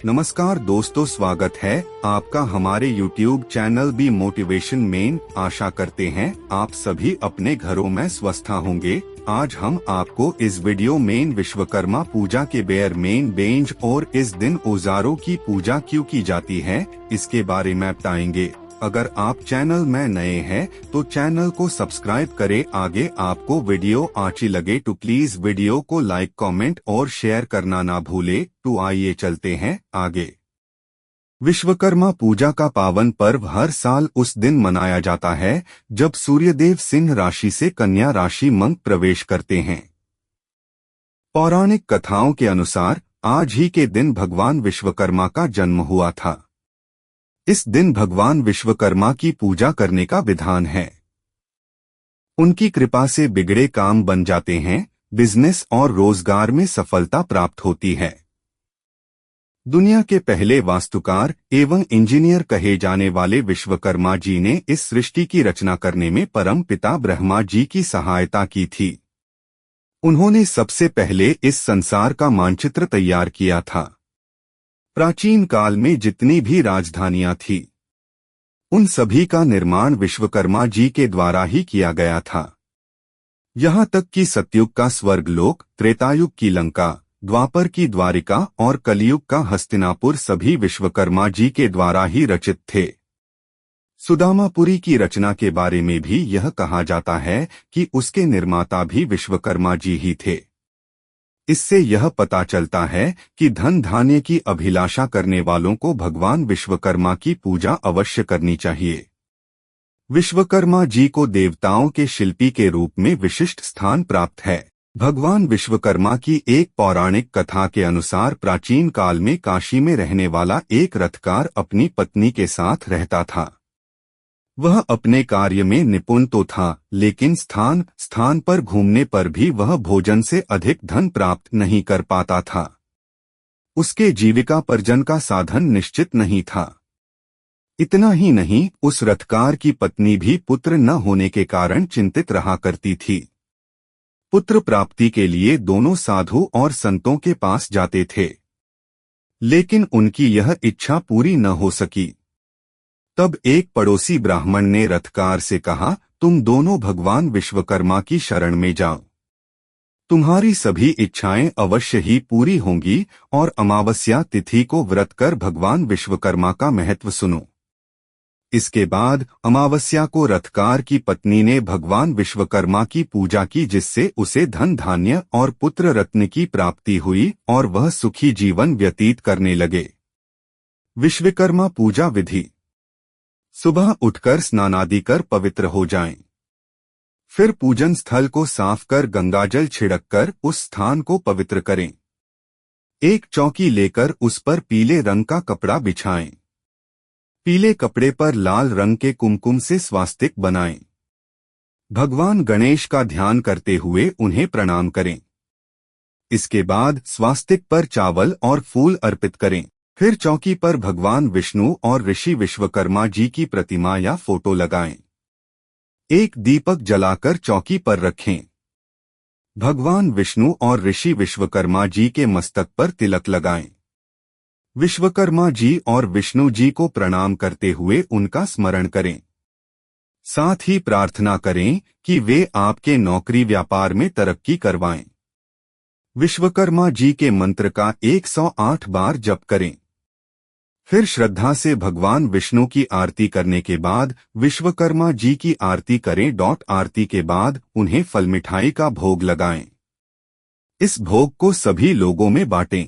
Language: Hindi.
नमस्कार दोस्तों, स्वागत है आपका हमारे YouTube चैनल बी मोटिवेशन में। आशा करते हैं आप सभी अपने घरों में स्वस्थ होंगे। आज हम आपको इस वीडियो में विश्वकर्मा पूजा के मेन बेंच और इस दिन औजारों की पूजा क्यों की जाती है इसके बारे में बताएंगे। अगर आप चैनल में नए हैं तो चैनल को सब्सक्राइब करें। आगे आपको वीडियो अच्छी लगे तो प्लीज वीडियो को लाइक, कमेंट और शेयर करना ना भूले। तो आइए चलते हैं आगे। विश्वकर्मा पूजा का पावन पर्व हर साल उस दिन मनाया जाता है जब सूर्यदेव सिंह राशि से कन्या राशि में प्रवेश करते हैं। पौराणिक कथाओं के अनुसार आज ही के दिन भगवान विश्वकर्मा का जन्म हुआ था। इस दिन भगवान विश्वकर्मा की पूजा करने का विधान है। उनकी कृपा से बिगड़े काम बन जाते हैं, बिजनेस और रोजगार में सफलता प्राप्त होती है। दुनिया के पहले वास्तुकार एवं इंजीनियर कहे जाने वाले विश्वकर्मा जी ने इस सृष्टि की रचना करने में परम पिता ब्रह्मा जी की सहायता की थी। उन्होंने सबसे पहले इस संसार का मानचित्र तैयार किया था। प्राचीन काल में जितनी भी राजधानियां थी उन सभी का निर्माण विश्वकर्मा जी के द्वारा ही किया गया था। यहाँ तक कि सतयुग का स्वर्गलोक, त्रेतायुग की लंका, द्वापर की द्वारिका और कलयुग का हस्तिनापुर सभी विश्वकर्मा जी के द्वारा ही रचित थे। सुदामापुरी की रचना के बारे में भी यह कहा जाता है कि उसके निर्माता भी विश्वकर्मा जी ही थे। इससे यह पता चलता है कि धन धान्य की अभिलाषा करने वालों को भगवान विश्वकर्मा की पूजा अवश्य करनी चाहिए। विश्वकर्मा जी को देवताओं के शिल्पी के रूप में विशिष्ट स्थान प्राप्त है। भगवान विश्वकर्मा की एक पौराणिक कथा के अनुसार प्राचीन काल में काशी में रहने वाला एक रथकार अपनी पत्नी के साथ रहता था। वह अपने कार्य में निपुण तो था, लेकिन स्थान स्थान पर घूमने पर भी वह भोजन से अधिक धन प्राप्त नहीं कर पाता था। उसके जीविकापार्जन का साधन निश्चित नहीं था। इतना ही नहीं, उस रथकार की पत्नी भी पुत्र न होने के कारण चिंतित रहा करती थी। पुत्र प्राप्ति के लिए दोनों साधु और संतों के पास जाते थे, लेकिन उनकी यह इच्छा पूरी न हो सकी। तब एक पड़ोसी ब्राह्मण ने रथकार से कहा, तुम दोनों भगवान विश्वकर्मा की शरण में जाओ। तुम्हारी सभी इच्छाएं अवश्य ही पूरी होंगी और अमावस्या तिथि को व्रत कर भगवान विश्वकर्मा का महत्व सुनो। इसके बाद अमावस्या को रथकार की पत्नी ने भगवान विश्वकर्मा की पूजा की, जिससे उसे धन धान्य और पुत्र रत्न की प्राप्ति हुई और वह सुखी जीवन व्यतीत करने लगे। विश्वकर्मा पूजा विधि: सुबह उठकर स्नानादि कर पवित्र हो जाएं। फिर पूजन स्थल को साफ कर गंगाजल छिड़ककर उस स्थान को पवित्र करें। एक चौकी लेकर उस पर पीले रंग का कपड़ा बिछाएं। पीले कपड़े पर लाल रंग के कुमकुम से स्वास्तिक बनाएं। भगवान गणेश का ध्यान करते हुए उन्हें प्रणाम करें। इसके बाद स्वास्तिक पर चावल और फूल अर्पित करें। फिर चौकी पर भगवान विष्णु और ऋषि विश्वकर्मा जी की प्रतिमा या फोटो लगाएं। एक दीपक जलाकर चौकी पर रखें। भगवान विष्णु और ऋषि विश्वकर्मा जी के मस्तक पर तिलक लगाएं। विश्वकर्मा जी और विष्णु जी को प्रणाम करते हुए उनका स्मरण करें। साथ ही प्रार्थना करें कि वे आपके नौकरी व्यापार में तरक्की करवाएं। विश्वकर्मा जी के मंत्र का 108 बार जप करें। फिर श्रद्धा से भगवान विष्णु की आरती करने के बाद विश्वकर्मा जी की आरती करें। आरती के बाद उन्हें फल मिठाई का भोग लगाएं। इस भोग को सभी लोगों में बांटें।